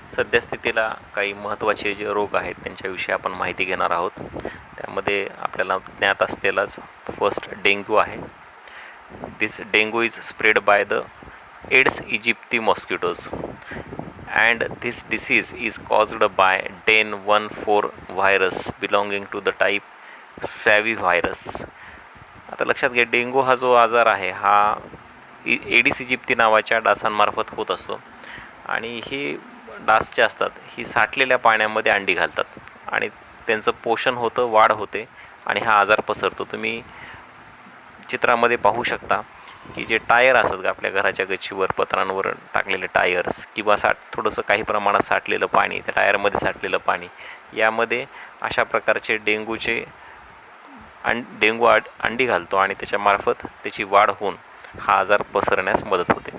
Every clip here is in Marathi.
सद्यस्थितीला काही महत्त्वाचे जे रोग आहेत त्यांच्याविषयी आपण माहिती घेणार आहोत. त्यामध्ये आपल्याला ज्ञात असलेलाच फर्स्ट डेंग्यू आहे. This dengue is spread by the Aedes aegypti mosquitoes and this disease is caused by DEN14 virus belonging to the type flavivirus. आता लक्षात घ्या, डेंग्यू हा जो आजार आहे हा एडिस इजिप्ती नावाच्या डासांमार्फत होत असतो आणि ही डास जे असतात ही साठलेल्या पाण्यामध्ये अंडी घालतात आणि त्यांचं पोषण होतं, वाढ होते आणि हा आजार पसरतो. तुम्ही चित्रामध्ये पाहू शकता की जे टायर असतात का आपल्या घराच्या गच्चीवर पत्रांवर टाकलेले टायर्स किंवा थोडंसं काही प्रमाणात साठलेलं पाणी, त्या टायरमध्ये साठलेलं पाणी, यामध्ये अशा प्रकारचे डेंग्यू अंडी घालतो आणि त्याच्यामार्फत त्याची वाढ होऊन हा आजार पसरण्यास मदत होते.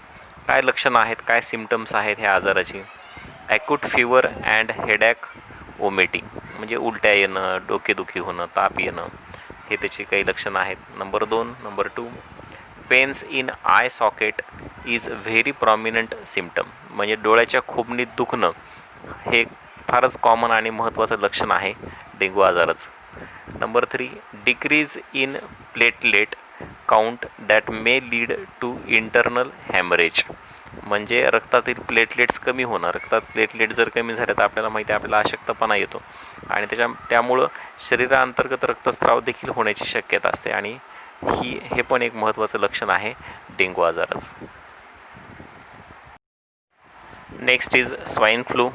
काय लक्षणं आहेत, काय सिम्पटम्स आहेत ह्या आजाराची? Acute fever and headache vomiting, म्हणजे उलट्या येणं, डोकेदुखी होणं, ताप येणं, हे त्याची काही लक्षणं आहेत. Number 2 pains in eye socket is very prominent symptom, म्हणजे डोळ्याच्या खुबनीत दुखणं हे फारच कॉमन आणि महत्त्वाचं लक्षण आहे डेंग्यू आजाराचं. Number 3 decrease in platelet count that may lead to internal haemorrhage, म्हणजे रक्तातील प्लेटलेट्स कमी होणं. रक्तात प्लेटलेट जर कमी झाले तर आपल्याला माहिती आहे आपल्याला अशक्तपणा येतो आणि त्यामुळं शरीराअंतर्गत रक्तस्राव देखील होण्याची शक्यता असते आणि हे पण एक महत्त्वाचं लक्षण आहे डेंग्यू आजाराचं. Next is swine flu.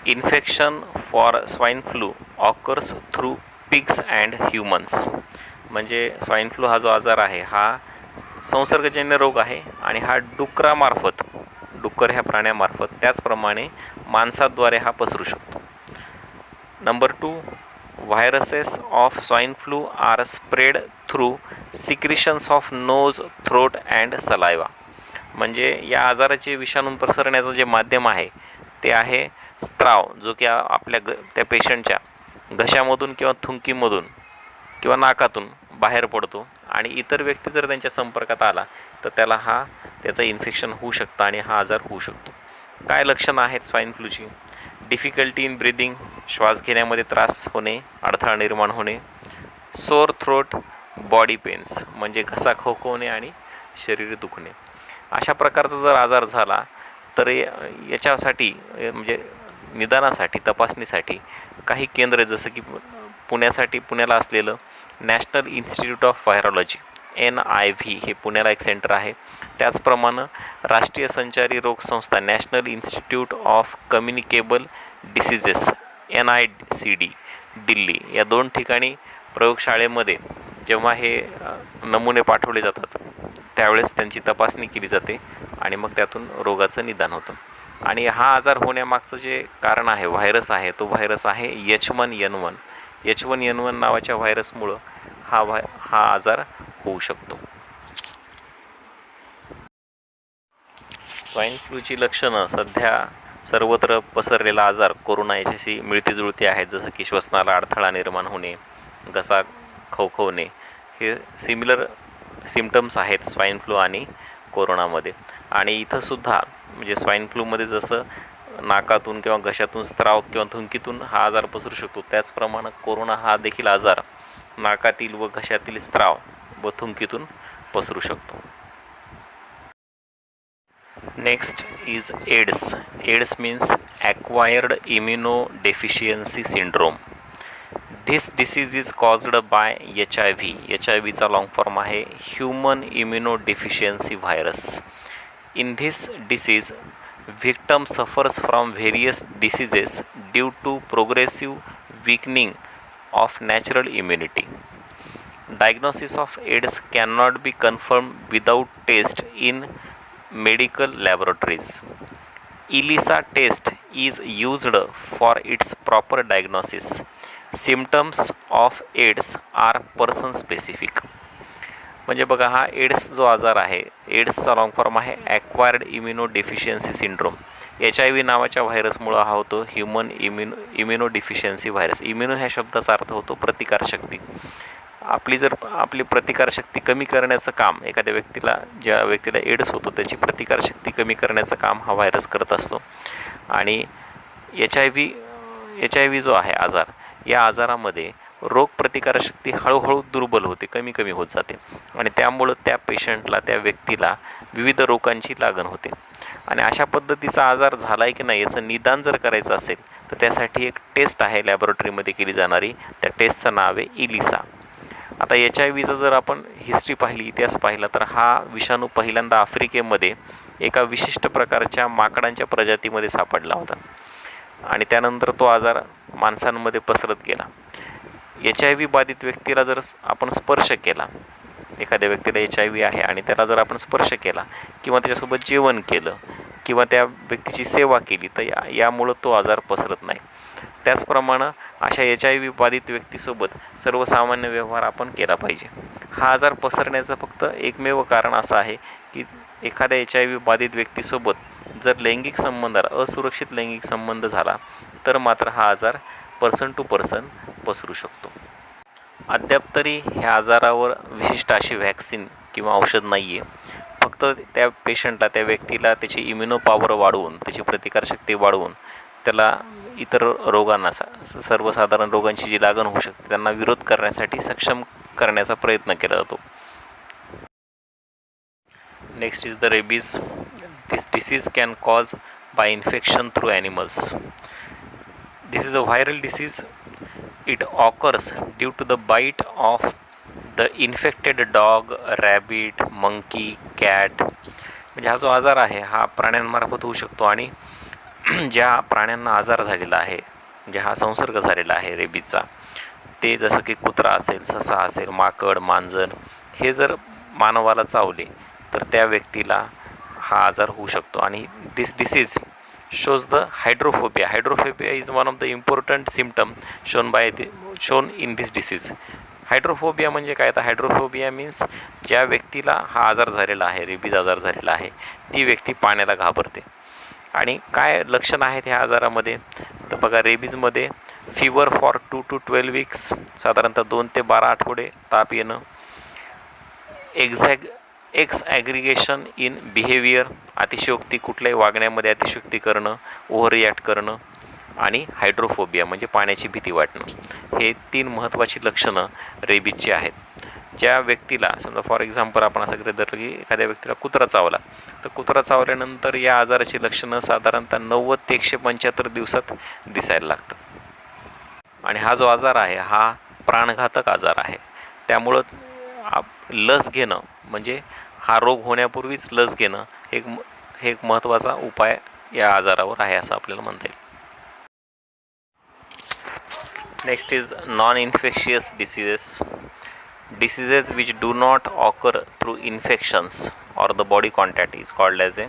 Infection for swine flu occurs through pigs and humans, म्हणजे स्वाईन फ्लू हा जो आजार आहे हा संसर्गजन्य रोग आहे आणि हा डुक्कर ह्या प्राण्यामार्फत, त्याचप्रमाणे माणसाद्वारे हा पसरू शकतो. Number 2 viruses of swine flu are spread through secretions of nose, throat and saliva, म्हणजे या आजाराचे विषाणू पसरण्याचं जे माध्यम आहे ते आहे स्त्राव, जो की आपल्या त्या पेशंटच्या घशामधून किंवा थुंकीमधून किंवा नाकातून बाहेर पडतो आणि इतर व्यक्ती जर त्यांच्या संपर्कात आला तर त्याचं इन्फेक्शन होऊ शकतं आणि हा आजार होऊ शकतो. काय लक्षणं आहेत स्वाईन फ्लूची? डिफिकल्टी इन ब्रिदिंग, श्वास घेण्यामध्ये त्रास होणे, अडथळा निर्माण होणे. सोर थ्रोट, बॉडी पेन्स, म्हणजे घसा खवखवणे आणि शरीर दुखणे. अशा प्रकारचा जर आजार झाला तर याच्यासाठी म्हणजे निदानासाठी, तपासणीसाठी काही केंद्र, जसं की पुण्याला असलेलं national institute of virology NIV हे पुण्याला एक सेंटर आहे. त्याचप्रमाणे राष्ट्रीय संचारी रोग संस्था national institute of communicable diseases NICD Delhi, या 2 ठिकाणी प्रयोगशाळेमध्ये जेव्हा हे नमुने पाठवले जातात त्यावेळेस त्यांची तपासणी केली जाते आणि मग त्यातून रोगाचं निदान होतं. आणि हा आजार होण्यामागचं जे कारण आहे, व्हायरस आहे, तो व्हायरस आहे H1N1. H1N1 नावाच्या व्हायरसमुळं हा आजार होऊ शकतो. स्वाईन फ्लूची लक्षणं सध्या सर्वत्र पसरलेला आजार कोरोना याच्याशी मिळतीजुळती आहेत, जसं की श्वसनाला अडथळा निर्माण होणे, घसा खवखवणे, हे सिमिलर सिम्पटम्स आहेत स्वाईन फ्लू आणि कोरोनामध्ये. आणि इथंसुद्धा म्हणजे स्वाईन फ्लूमध्ये जसं नाकातून किंवा घशातून स्त्राव किंवा थुंकीतून हा आजार पसरू शकतो, त्याचप्रमाणे कोरोना हा देखील आजार नाकातील व घशातील स्त्राव व थुंकीतून पसरू शकतो. Next is AIDS. AIDS means acquired immunodeficiency syndrome. This disease is caused by HIV. HIVचा लॉंग फॉर्म आहे human immunodeficiency virus. In this disease victim suffers from various diseases due to progressive weakening of natural immunity. Diagnosis of AIDS cannot be confirmed without test in medical laboratories. ELISA test is used for its proper diagnosis. Symptoms of AIDS are person specific. म्हणजे बघा, हा एड्स जो आजार आहे, एड्सचा लॉंग फॉर्म आहे ॲक्वायर्ड इम्युनोडेफिशियन्सी सिंड्रोम. HIV नावाच्या व्हायरसमुळं हा होतो ह्युमन इम्युनोडेफिशियन्सी व्हायरस. इम्युनो ह्या शब्दाचा अर्थ होतो प्रतिकारशक्ती. आपली प्रतिकारशक्ती कमी करण्याचं काम ज्या व्यक्तीला एड्स होतो त्याची प्रतिकारशक्ती कमी करण्याचं काम हा व्हायरस करत असतो. आणि एच आय व्ही जो आहे आजार, या आजारामध्ये रोगप्रतिकारशक्ती हळूहळू दुर्बल होते, कमी कमी होत जाते आणि त्यामुळं त्या पेशंटला, त्या व्यक्तीला विविध रोगांची लागण होते. आणि अशा पद्धतीचा आजार झाला आहे की नाही याचं निदान जर करायचं असेल तर त्यासाठी एक टेस्ट आहे लॅबोरेटरीमध्ये केली जाणारी. त्या टेस्टचं नाव आहे इलिसा. आता एच आय व्हीचं जर आपण हिस्ट्री पाहिली, इतिहास पाहिला, तर हा विषाणू पहिल्यांदा आफ्रिकेमध्ये एका विशिष्ट प्रकारच्या माकडांच्या प्रजातीमध्ये सापडला होता आणि त्यानंतर तो आजार माणसांमध्ये पसरत गेला. एच आय व्ही बाधित व्यक्तीला जर आपण स्पर्श केला, एखाद्या व्यक्तीला एच आय व्ही आहे आणि त्याला जर आपण स्पर्श केला किंवा त्याच्यासोबत जेवण केलं किंवा त्या व्यक्तीची सेवा केली तर यामुळं तो आजार पसरत नाही. त्याचप्रमाणे अशा एच आय व्ही बाधित व्यक्तीसोबत सर्वसामान्य व्यवहार आपण केला पाहिजे. हा आजार पसरण्याचं फक्त एकमेव कारण असं आहे की एखाद्या एच आय व्ही बाधित व्यक्तीसोबत जर लैंगिक संबंधाला, असुरक्षित लैंगिक संबंध झाला तर मात्र हा आजार पर्सन टू पर्सन पसरू शकतो. अद्याप तरी ह्या आजारावर विशिष्ट अशी व्हॅक्सिन किंवा औषध नाही आहे. फक्त त्या पेशंटला, त्या व्यक्तीला त्याची इम्युनो पॉवर वाढवून, त्याची प्रतिकारशक्ती वाढवून त्याला इतर रोगांना, सर्वसाधारण रोगांची जी लागण होऊ शकते त्यांना विरोध करण्यासाठी सक्षम करण्याचा प्रयत्न केला जातो. Next is the rabies. This disease can cause by infection through animals. This is a viral disease. It occurs due to the bite of the infected dog, rabbit, monkey, cat. म्हणजे हा जो आजार आहे हा प्राण्यांमार्फत होऊ शकतो आणि ज्या प्राण्यांना आजार झालेला आहे, म्हणजे हा संसर्ग झालेला आहे रेबीजचा, ते जसं की कुत्रा असेल, ससा असेल, माकड, मांजर, हे जर मानवाला चावले तर त्या व्यक्तीला हा आजार होऊ शकतो. आणि दिस disease shows the hydrophobia. Hydrophobia is one of the important symptom shown in this disease. Hydrophobia म्हणजे काय? तर हायड्रोफोबिया मीन्स ज्या व्यक्तीला हा आजार झालेला आहे, रेबीज आजार झालेला आहे, ती व्यक्ती पाण्याला घाबरते. आणि काय लक्षणं आहेत ह्या आजारामध्ये? तर बघा, रेबीजमध्ये फीवर फॉर 2 to 12 weeks, साधारणतः 2 ते 12 आठवडे ताप येणं, एक्सॲग्रिगेशन इन बिहेवियर, अतिशयोक्ती, कुठल्याही वागण्यामध्ये अतिशयोक्ती करणं, ओव्हर रिॲक्ट करणं, आणि हायड्रोफोबिया म्हणजे पाण्याची भीती वाटणं. हे 3 महत्त्वाची लक्षणं रेबीजची आहेत. ज्या व्यक्तीला, समजा फॉर एक्झाम्पल आपण असं गृहीत धरलं की एखाद्या व्यक्तीला कुत्रा चावला, तर कुत्रा चावल्यानंतर या आजाराची लक्षणं साधारणतः 90 ते 175 दिवसात दिसायला लागतात. आणि हा जो आजार आहे हा प्राणघातक आजार आहे. त्यामुळं लस घेणं, म्हणजे हा रोग होण्यापूर्वीच लस घेणं हे एक महत्त्वाचा उपाय या आजारावर आहे असं आपल्याला म्हणता येईल. Next is non infectious diseases. Diseases which do not occur through infections or the body contact is called as a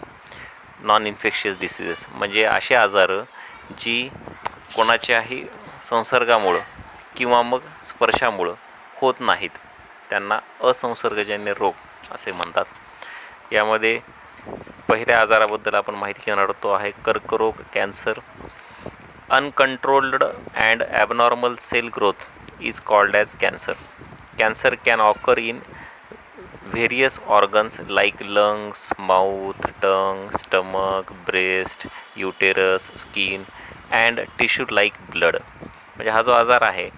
non infectious diseases. म्हणजे असे आजार जी कोणाच्याही संसर्गामुळं किंवा मग स्पर्शामुळं होत नाहीत, त्यांना असंसर्गजन्य रोग असे म्हणतात. यामध्ये पहिल्या आजाराबद्दल आपण माहिती घेणार आहोत, तो आहे कर्करोग, cancer. Uncontrolled and abnormal cell growth is called as cancer. Cancer can occur in various organs like lungs, mouth, tongue, stomach, breast, uterus, skin and tissue like blood. म्हणजे हा जो आजार आहे,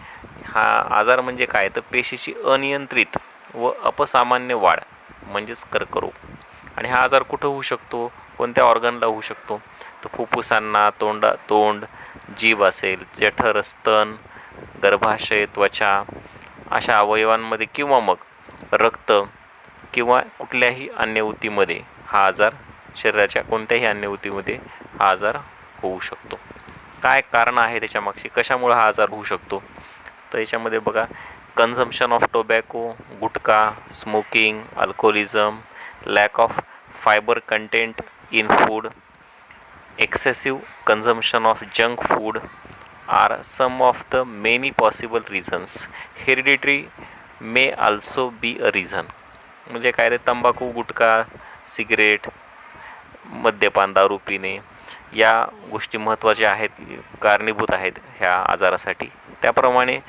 हा आजार म्हणजे काय? तर पेशीची अनियंत्रित व अपसामान्य वाढ म्हणजेच कर्करोग. आणि हा आजार कुठं होऊ शकतो? कोणत्या ऑर्गनला होऊ शकतो? तर फुफ्फुसांना, तोंड, जीभ असेल, जठर, स्तन, गर्भाशय, त्वचा अशा अवयवांमध्ये किंवा मग रक्त किंवा कुठल्याही अन्य ऊतीमध्ये हा आजार, शरीराच्या कोणत्याही अन्य ऊतीमध्ये हा आजार होऊ शकतो. काय कारण आहे त्याच्यामागची, कशामुळे हा आजार होऊ शकतो? तर याच्यामध्ये बघा, consumption of tobacco, gutkha, smoking, alcoholism, lack of fibre content in food, excessive consumption of junk food are some of the many possible reasons. Hereditary may also be a reason. म्हणजे काय? ते तंबाखू, गुटखा, सिगरेट, मद्यपान, दारू पिणे या गोष्टी महत्त्वाच्या आहेत, कारणीभूत आहेत ह्या आजारासाठी. त्याप्रमाणे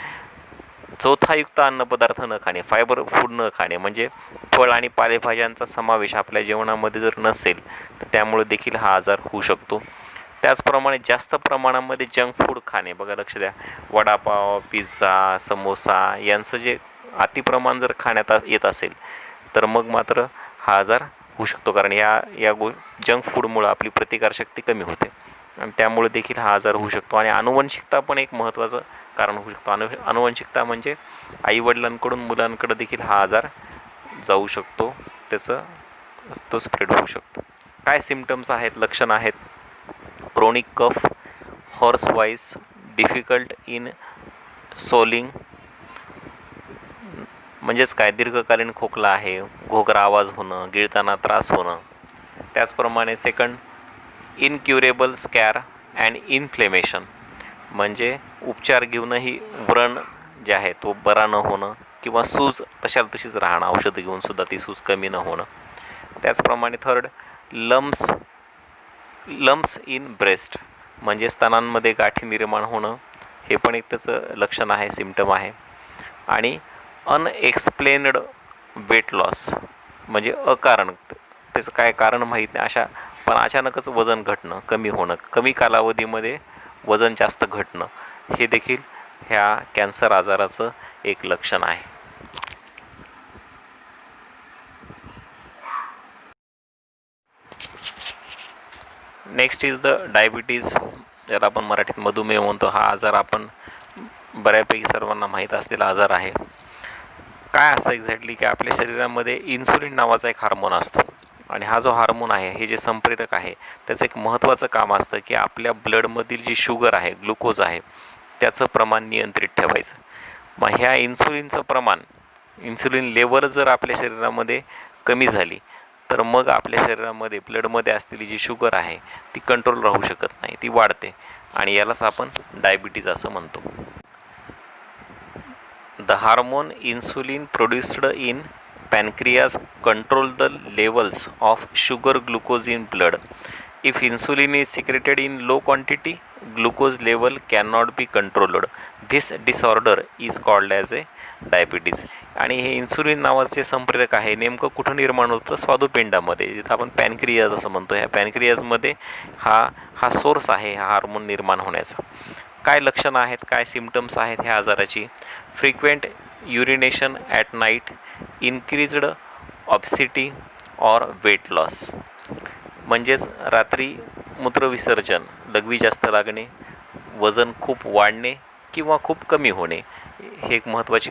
चोथायुक्त अन्नपदार्थ न खाणे, फायबर फूड न खाणे, म्हणजे फळ आणि पालेभाज्यांचा समावेश आपल्या जेवणामध्ये जर नसेल तर त्यामुळे देखील हा आजार होऊ शकतो. त्याचप्रमाणे जास्त प्रमाणामध्ये जंक फूड खाणे, बघा लक्ष द्या, वडापाव, पिझ्झा, समोसा यांचं जे अतिप्रमाण जर खाण्यात येत असेल तर मग मात्र हा आजार होऊ शकतो, कारण या जंक फूडमुळं आपली प्रतिकारशक्ती कमी होते आणि त्यामुळे देखील हा आजार होऊ शकतो. आणि अनुवंशिकता पण एक महत्त्वाचं कारण होऊ शकतो. अनुवंशिकता म्हणजे आईवडिलांकडून मुलांकडे देखील हा आजार जाऊ शकतो, तो स्प्रेड होऊ शकतो. काय सिम्पटम्स आहेत, लक्षणं आहेत? Chronic cuff, horse voice, difficult in soling, म्हणजेच काय, दीर्घकालीन खोकला आहे, घोगरा आवाज होणं, गिळताना त्रास होणं. त्याचप्रमाणे सेकंड, इनक्युरेबल स्कॅर अँड इन्फ्लेमेशन, म्हणजे उपचार घेऊनही व्रण जे आहे तो बरा न होणं किंवा सूज तशाला तशीच राहणं, औषधं घेऊनसुद्धा ती सूज कमी न होणं. त्याचप्रमाणे थर्ड, लम्प्स इन ब्रेस्ट, म्हणजे स्तनांमध्ये गाठी निर्माण होणं, हे पण एक त्याचं लक्षण आहे, सिम्पटम आहे. आणि अनएक्सप्लेन्ड वेट लॉस, म्हणजे अकारण, त्याचं काय कारण माहीत नाही, पण अचानकच वजन घटणं, कमी होणं, कमी कालावधीमध्ये वजन जास्त घटणं, हे देखील ह्या कॅन्सर आजाराचं एक लक्षण आहे. नेक्स्ट इज द डायबिटीज, ज्याला आपण मराठीत मधुमेह म्हणतो. हा आजार आपण बऱ्यापैकी सर्वांना माहीत असलेला आजार आहे. काय असतं एक्झॅक्टली की आपल्या शरीरामध्ये इन्सुलिन नावाचा एक हार्मोन असतो आणि हा जो हार्मोन आहे, हे जे संप्रेरक आहे, त्याचं एक महत्त्वाचं काम असतं की आपल्या ब्लडमधील जी शुगर आहे, ग्लुकोज आहे, त्याचं प्रमाण नियंत्रित ठेवायचं. मग ह्या इन्सुलिनचं प्रमाण, इन्सुलिन लेवल जर आपल्या शरीरामध्ये कमी झाली तर मग आपल्या शरीरामध्ये ब्लडमध्ये असलेली जी शुगर आहे ती कंट्रोल राहू शकत नाही, ती वाढते आणि यालाच आपण डायबिटीज असं म्हणतो. The hormone insulin produced in pancreas control the levels of sugar glucose in blood. If insulin is secreted in low quantity, glucose level cannot be controlled. This disorder is called as a diabetes. आणि हे इन्सुलिन नावाचे संप्रेरक आहे नेमकं कुठं निर्माण होतं? स्वादुपिंडामध्ये, जिथं आपण पॅनक्रियाज असं म्हणतो. ह्या पॅनक्रियाजमध्ये हा सोर्स आहे हा हार्मोन निर्माण होण्याचा. काय लक्षणं आहेत, काय सिम्पटम्स आहेत ह्या आजाराची? Frequent urination at night, increased obesity or weight loss, म्हणजेच रात्री मूत्रविसर्जन, लघवी जास्त लागणे, वजन खूप वाढणे किंवा खूप कमी होणे, हे एक महत्त्वाची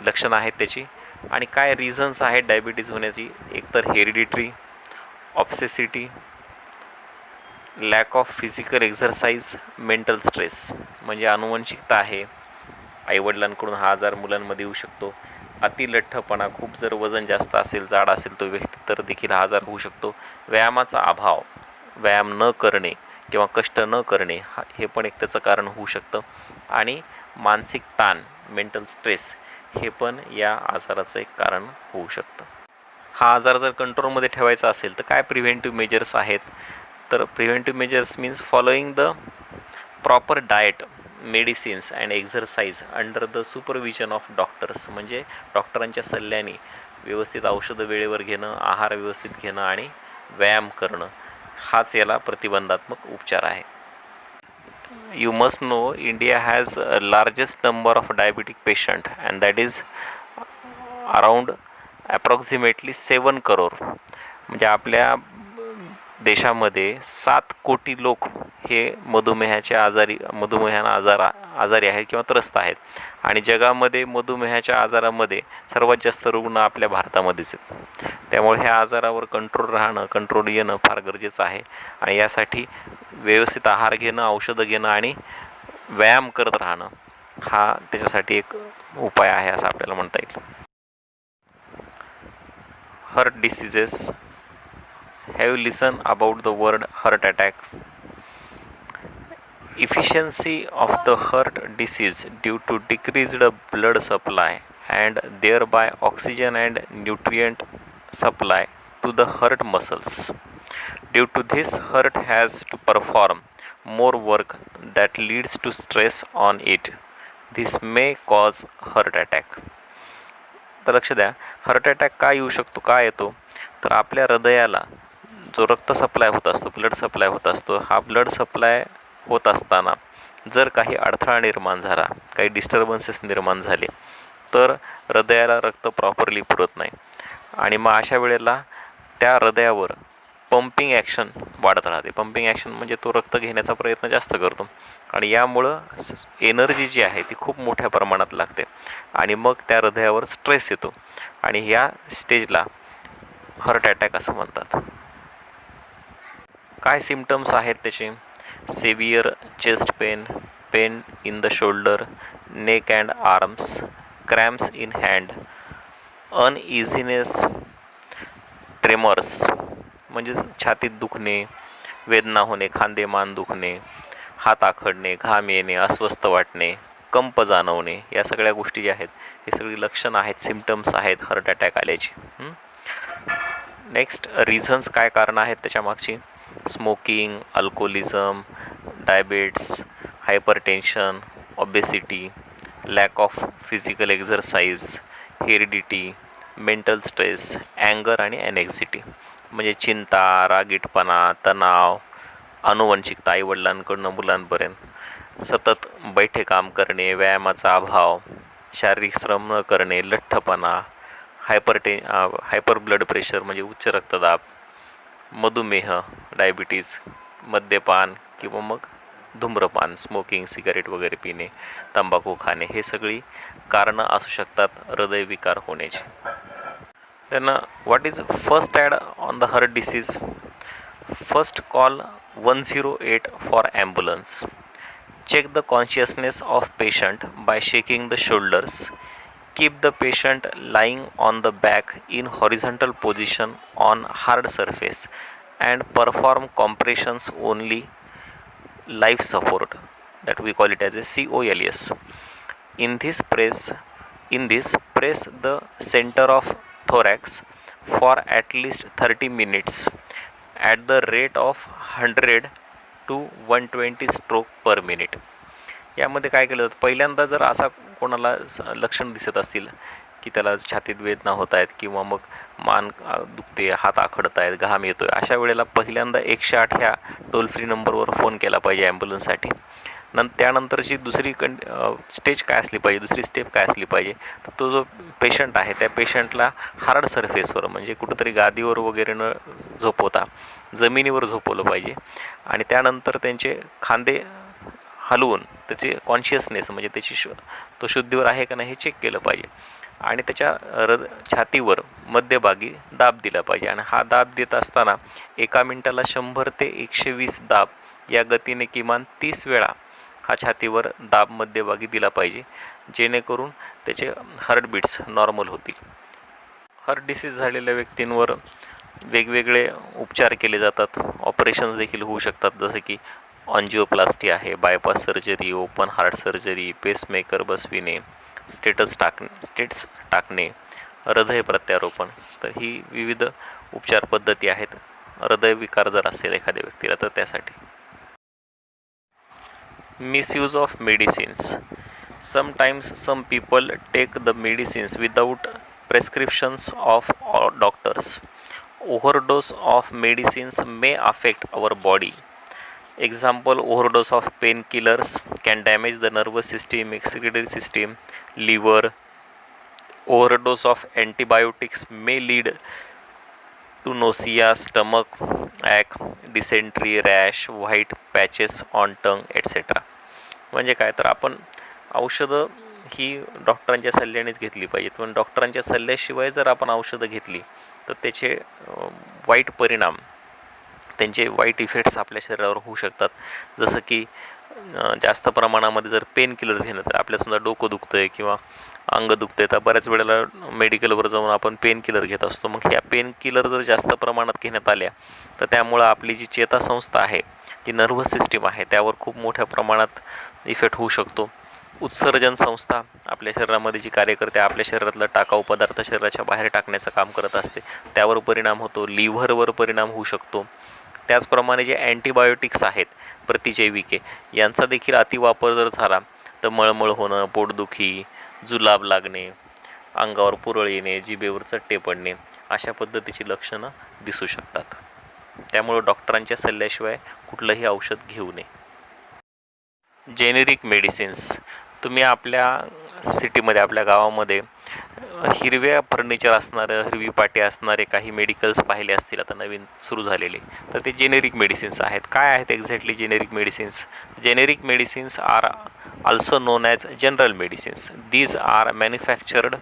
लक्षणं आहेत त्याची. आणि काय रिझन्स आहेत डायबिटीज होण्याची? एकतर hereditary, obesity, lack of physical exercise, mental stress, म्हणजे अनुवंशिकता आहे, आईवडिलांकडून हा आजार मुलांमध्ये येऊ शकतो. अतिलठ्ठपणा, खूप जर वजन जास्त असेल, जाड असेल तो व्यक्ती, तर देखील हा आजार होऊ शकतो. व्यायामाचा अभाव, व्यायाम न करणे किंवा कष्ट न करणे, हे पण एक त्याचं कारण होऊ शकतं. आणि मानसिक ताण, मेंटल स्ट्रेस, हे पण या आजाराचं एक कारण होऊ शकतं. हा आजार जर कंट्रोलमध्ये ठेवायचा असेल तर काय प्रिव्हेंटिव्ह मेजर्स आहेत? तर preventive measures means following the proper diet, medicines and exercise under the supervision of doctors, म्हणजे डॉक्टरांच्या सल्ल्याने व्यवस्थित औषधं वेळेवर घेणं, आहार व्यवस्थित घेणं आणि व्यायाम करणं, हाच याला प्रतिबंधात्मक उपचार आहे. You must know India has a largest number of diabetic patient and that is around approximately 7 crore, म्हणजे आपल्या देशामध्ये 7 कोटी लोक हे मधुमेहानं आजारी आहेत किंवा त्रस्त आहेत. आणि जगामध्ये मधुमेहाच्या आजारामध्ये सर्वात जास्त रुग्ण आपल्या भारतामध्येच आहेत. त्यामुळे ह्या आजारावर कंट्रोल येणं फार गरजेचं आहे. आणि यासाठी व्यवस्थित आहार घेणं, औषधं घेणं आणि व्यायाम करत राहणं, हा त्याच्यासाठी एक उपाय आहे असं आपल्याला म्हणता येईल. Heart diseases. Have you listened about the word heart attack? Efficiency of the heart disease due to decreased blood supply and thereby oxygen and nutrient supply to the heart muscles. Due to this, heart has to perform more work that leads to stress on it. This may cause heart attack. तर लक्ष द्या, हार्ट अटॅक का येऊ शकतो, का येतो? तर आपल्या हृदयाला जो रक्त सप्लाय होत असतो, ब्लड सप्लाय होत असतो, हा ब्लड सप्लाय होत असताना जर काही अडथळा निर्माण झाला, काही डिस्टर्बन्सेस निर्माण झाले, तर हृदयाला रक्त प्रॉपरली पुरत नाही आणि मग अशा वेळेला त्या हृदयावर पंपिंग ॲक्शन वाढत राहते. पंपिंग ॲक्शन म्हणजे तो रक्त घेण्याचा प्रयत्न जास्त करतो आणि यामुळं एनर्जी जी आहे ती खूप मोठ्या प्रमाणात लागते आणि मग त्या हृदयावर स्ट्रेस येतो आणि या स्टेजला हार्ट अटॅक असं म्हणतात. काय सिम्पटम्स आहेत त्याचे? Severe chest pain, pain in the shoulder, neck and arms, cramps in hand, uneasiness, tremors म्हणजे छातीत दुखणे, वेदना होणे, खांदे मान दुखणे, हात आखडणे, घाम येणे, अस्वस्थ वाटणे, कंप जाणवणे, या सगळ्या गोष्टी ज्या आहेत हे सगळी लक्षणं आहेत, सिम्पटम्स आहेत हार्ट अटॅक आल्याची. नेक्स्ट, रिझन्स काय कारणं आहेत त्याच्यामागची? Smoking, alcoholism, diabetes, hypertension, obesity, lack of physical exercise, heredity, mental stress, अँगर आणि ॲनेक्झिटी म्हणजे चिंता, रागीटपणा, तणाव, आनुवंशिकता, आईवडिलांकडून मुलांपर्यंत, सतत बैठे काम करणे, व्यायामाचा अभाव, शारीरिक श्रम न करणे, लठ्ठपणा, हायपर ब्लड प्रेशर म्हणजे उच्च रक्तदाब, मधुमेह, डायबिटीज, मद्यपान किंवा मग धूम्रपान, स्मोकिंग, सिगारेट वगैरे पिणे, तंबाखू खाणे, हे सगळी कारणं असू शकतात हृदयविकार होण्याची. Then what is first aid on the heart disease? First call 108 for ambulance. Check the consciousness of patient by shaking the shoulders. Keep the patient lying on the back in horizontal position on hard surface and perform compressions only, life support, that we call it as a COLS. In this press the center of thorax for at least 30 minutes at the rate of 100 to 120 stroke per minute. यामध्ये काय केलं जातं? पहिल्यांदा जर असा कोणाला लक्षण दिसत असतील की त्याला छातीत वेदना होत आहेत किंवा मग मान दुखते, हात आखडत आहेत, घाम येतो आहे, अशा वेळेला पहिल्यांदा 108 ह्या टोल फ्री नंबरवर फोन केला पाहिजे ॲम्ब्युलन्ससाठी. त्यानंतरची दुसरी स्टेज काय असली पाहिजे, दुसरी स्टेप काय असली पाहिजे, तर तो जो पेशंट आहे त्या पेशंटला हार्ड सरफेसवर म्हणजे कुठंतरी गादीवर वगैरे न झोपवता जमिनीवर झोपवलं पाहिजे आणि त्यानंतर त्यांचे खांदे हलवून त्याचे कॉन्शियसनेस म्हणजे त्याची तो शुद्धीवर आहे का नाही हे चेक केलं पाहिजे आणि त्याच्या छातीवर मध्यभागी दाब दिला पाहिजे आणि हा दाब देत असताना एका मिनिटाला 100 ते 120 दाब या गतीने किमान 30 वेळा हा छातीवर दाब मध्यभागी दिला पाहिजे, जेणेकरून त्याचे हार्टबीट्स नॉर्मल होतील. हार्ट डिसीज झालेल्या व्यक्तींवर वेगवेगळे उपचार केले जातात, ऑपरेशन्स देखील होऊ शकतात, जसं की ऑन्जिओप्लास्टी आहे, bypass surgery, open heart surgery, pacemaker बसविणे, स्टेट्स टाकणे, हृदय प्रत्यारोपण. तर ही विविध उपचार पद्धती आहेत हृदयविकार जर असेल एखाद्या व्यक्तीला तर त्यासाठी. Misuse of medicines. Sometimes some people take the medicines without prescriptions of doctors. Overdose of medicines may affect our body. Example, overdose of painkillers can damage the nervous system, excretory system, liver. Overdose of antibiotics may lead to nausea, stomach ache, dysentery, rash, white patches on tongue, etc. म्हणजे काय तर आपण औषधं ही डॉक्टरांच्या सल्ल्यानेच घेतली पाहिजेत, पण डॉक्टरांच्या सल्ल्याशिवाय जर आपण औषधं घेतली तर त्याचे वाईट परिणाम, त्यांचे वाईट इफेक्ट्स आपल्या शरीरावर होऊ शकतात. जसं की जास्त प्रमाणामध्ये जर पेन किलर्स घेणं, तर आपल्या समजा डोकं दुखतं आहे किंवा अंग दुखतं आहे तर बऱ्याच वेळेला मेडिकलवर जाऊन आपण पेन किलर घेत असतो. मग ह्या पेन किलर जर जास्त प्रमाणात घेण्यात आल्या तर त्यामुळं आपली जी चेतासंस्था आहे, जी नर्व्हस सिस्टीम आहे, त्यावर खूप मोठ्या प्रमाणात इफेक्ट होऊ शकतो. उत्सर्जन संस्था आपल्या शरीरामध्ये जी कार्य करते, आपल्या शरीरातला टाकाऊ पदार्थ शरीराच्या बाहेर टाकण्याचं काम करत असते, त्यावर परिणाम होतो. लिव्हरवर परिणाम होऊ शकतो. त्याचप्रमाणे जे अँटीबायोटिक्स आहेत प्रतिजैविके, यांचा देखील अतिवापर जर झाला तर मळमळ होणं, पोटदुखी, जुलाब लागणे, अंगावर पुरळ येणे, जिभेवर चट्टे पडणे, अशा पद्धतीची लक्षणं दिसू शकतात. त्यामुळं डॉक्टरांच्या सल्ल्याशिवाय कुठलंही औषध घेऊ नये. Generic medicines. तुम्ही आपल्या सिटीमध्ये, आपल्या गावामध्ये हिरव्या फर्निचर असणारं, हिरवी पाटी असणारे काही मेडिकल्स पाहिले असतील आता नवीन सुरू झालेले, तर ते जेनेरिक मेडिसिन्स आहेत. काय आहेत exactly generic medicines? Generic medicines are also known as general medicines. These are manufactured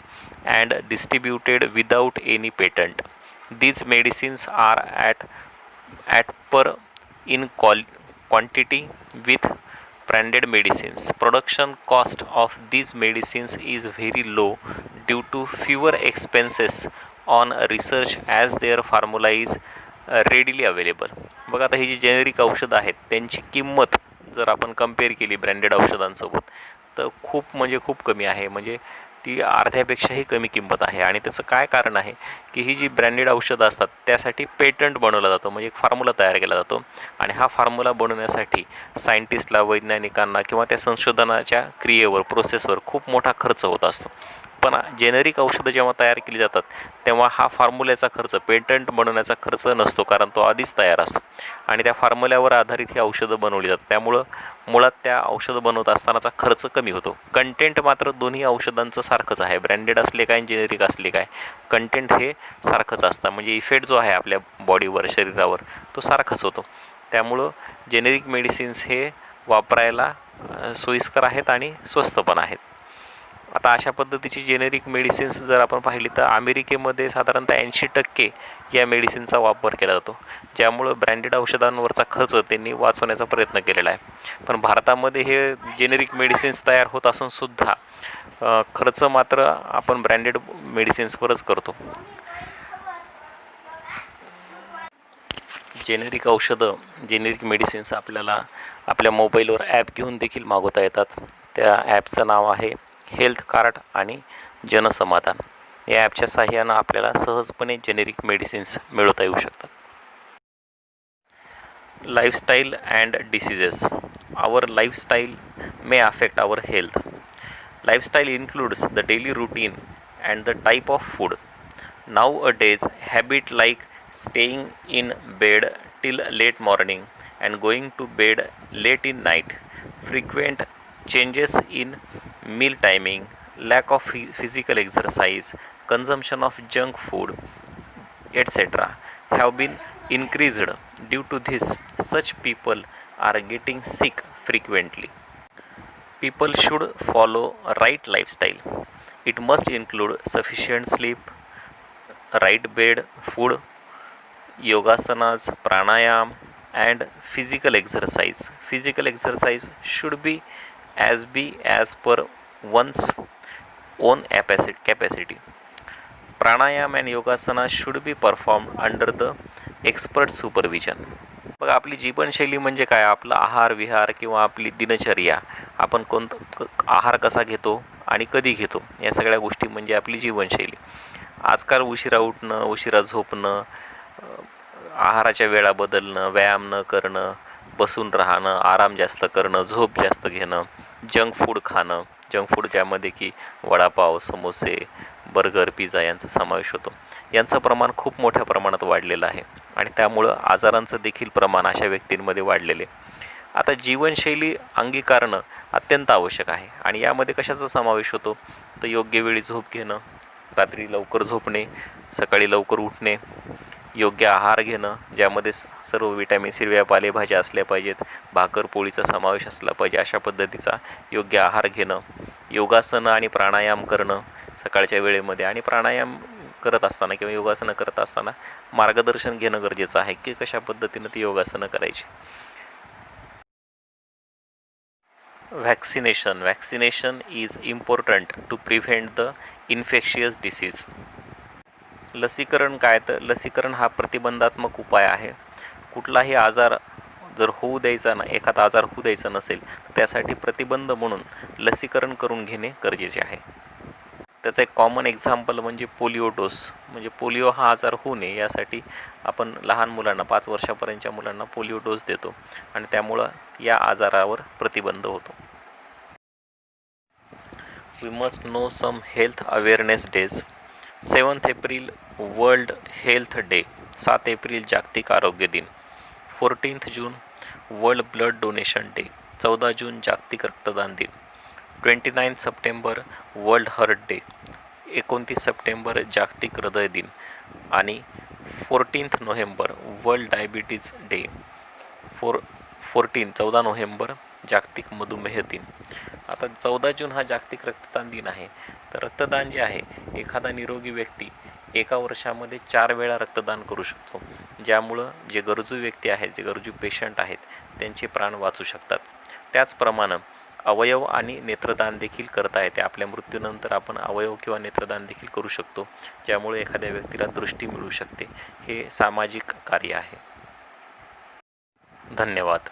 and distributed without any patent. These medicines are at per in quantity with branded medicines. Production cost of these medicines is very low due to fewer expenses on research as their formula is readily available. बघा, आता ही जी जेनेरिक औषधं आहेत त्यांची किंमत जर आपण कंपेअर केली ब्रँडेड औषधांसोबत तर खूप म्हणजे खूप कमी आहे. म्हणजे ती अर्ध्यापेक्षाही कमी किंमत आहे. आणि त्याचं काय कारण आहे की ही जी ब्रँडेड औषधं असतात त्यासाठी पेटंट बनवला जातो, म्हणजे एक फॉर्म्युला तयार केला जातो. आणि हा फॉर्म्युला बनवण्यासाठी सायंटिस्टला, वैज्ञानिकांना किंवा त्या संशोधनाच्या क्रियेवर, प्रोसेसवर खूप मोठा खर्च होत असतो. पण जेनेरिक औषधं जेव्हा तयार केली जातात तेव्हा हा फॉर्म्युल्याचा खर्च, पेटंट बनवण्याचा खर्च नसतो, कारण तो आधीच तयार असतो आणि त्या फॉर्म्युल्यावर आधारित ही औषधं बनवली जातात. त्यामुळं मुळात त्या औषधं बनवत असतानाचा खर्च कमी होतो. कंटेंट मात्र दोन्ही औषधांचं सारखंच आहे, ब्रँडेड असले काय जेनेरिक असले काय, कंटेंट हे सारखंच असतं. म्हणजे इफेक्ट जो आहे आपल्या बॉडीवर, शरीरावर, तो सारखाच होतो. त्यामुळं जेनेरिक मेडिसिन्स हे वापरायला सोयीस्कर आहेत आणि स्वस्त पण आहेत. आता अशा पद्धतीची जेनेरिक मेडिसिन्स जर आपण पाहिली तर अमेरिकेमध्ये साधारणतः 80% या मेडिसिनचा वापर केला जातो, ज्यामुळं ब्रँडेड औषधांवरचा खर्च त्यांनी वाचवण्याचा प्रयत्न केलेला आहे. पण भारतामध्ये हे जेनेरिक मेडिसिन्स तयार होत असूनसुद्धा खर्च मात्र आपण ब्रँडेड मेडिसिन्सवरच करतो. जेनेरिक औषधं, जेनेरिक मेडिसिन्स आपल्याला आपल्या मोबाईलवर ॲप घेऊन देखील मागवता येतात. त्या ॲपचं नाव आहे हेल्थ कार्ट आणि जनसमाधान. या ॲपच्या साहाय्यानं आपल्याला सहजपणे जेनेरिक मेडिसिन्स मिळवता येऊ शकतात. Lifestyle and diseases. Our lifestyle may affect our health. Lifestyle includes the daily routine and the type of food. Nowadays, habits like staying in bed till late morning and going to bed late in night, frequent changes in meal timing, lack of physical exercise, consumption of junk food, etc. have been increased. Due to this, such people are getting sick frequently. People should follow a right lifestyle. It must include sufficient sleep, right bed food, yogasanas, pranayam, and physical exercise. Physical exercise should be as per one's own capacity. Pranayam and yogasana should be performed under the expert supervision. बघा, आपली जीवनशैली म्हणजे काय? आपला आहार विहार किंवा आपली दिनचर्या, आपण आहार कसा घेतो आणि कधी घेतो, या सगळ्या गोष्टी म्हणजे आपली जीवनशैली. आजकाल उशिरा उठणं, उशिरा झोपणं, आहाराच्या वेळा बदलणं, व्यायाम न करणं, बसून राहणं, आराम जास्त करणं, झोप जास्त घेणं, जंक फूड खाणं, जंक फूड ज्यामध्ये की वडापाव, समोसे, बर्गर, पिझ्झा यांचा समावेश होतो, यांचं प्रमाण खूप मोठ्या प्रमाणात वाढलेलं आहे आणि त्यामुळं आजारांचं देखील प्रमाण अशा व्यक्तींमध्ये वाढलेले. आता जीवनशैली अंगीकारणं अत्यंत आवश्यक आहे आणि यामध्ये कशाचा समावेश होतो? तर योग्य वेळी झोप घेणं, रात्री लवकर झोपणे, सकाळी लवकर उठणे, योग्य आहार घेणं ज्यामध्ये सर्व विटॅमिन्स, हिरव्या पालेभाज्या असल्या पाहिजेत, भाकर पोळीचा समावेश असला पाहिजे, अशा पद्धतीचा योग्य आहार घेणं, योगासनं आणि प्राणायाम करणं सकाळच्या वेळेमध्ये, आणि प्राणायाम करत असताना किंवा योगासनं करत असताना मार्गदर्शन घेणं गरजेचं आहे की कशा पद्धतीनं ती योगासनं करायची. Vaccination is important to prevent the infectious disease. लसीकरण काय? तर लसीकरण हा प्रतिबंधात्मक उपाय आहे. कुठलाही आजार जर होऊ द्यायचा ना, एखादा आजार होऊ द्यायचा नसेल तर त्यासाठी प्रतिबंध म्हणून लसीकरण करून घेणे गरजेचे आहे. त्याचं एक कॉमन एक्झाम्पल म्हणजे पोलिओ डोस. म्हणजे पोलिओ हा आजार होऊ नये यासाठी आपण लहान मुलांना, 5 वर्षापर्यंतच्या मुलांना पोलिओ डोस देतो आणि त्यामुळं या आजारावर प्रतिबंध होतो. We must know some health awareness days. 7 April world health day, 7 April जागतिक आरोग्य दिन. 14 June world blood donation day, 14 जून जागतिक रक्तदान दिन. 29 September world heart day, 29 September जागतिक हृदय दिन. आणि 14 November world diabetes day, 14 November जागतिक मधुमेह दिन. आता 14 जून हा जागतिक रक्तदान दिन आहे. तर रक्तदान जे आहे, एखादा निरोगी व्यक्ती एका वर्षामध्ये 4 वेळा रक्तदान करू शकतो, ज्यामुळं जे गरजू व्यक्ती आहेत, जे गरजू पेशंट आहेत, त्यांचे प्राण वाचू शकतात. त्याचप्रमाणे अवयव आणि नेत्रदान देखील करता येते. आपल्या मृत्यूनंतर आपण अवयव किंवा नेत्रदान देखील करू शकतो, ज्यामुळे एखाद्या व्यक्तीला दृष्टी मिळू शकते. हे सामाजिक कार्य आहे. धन्यवाद.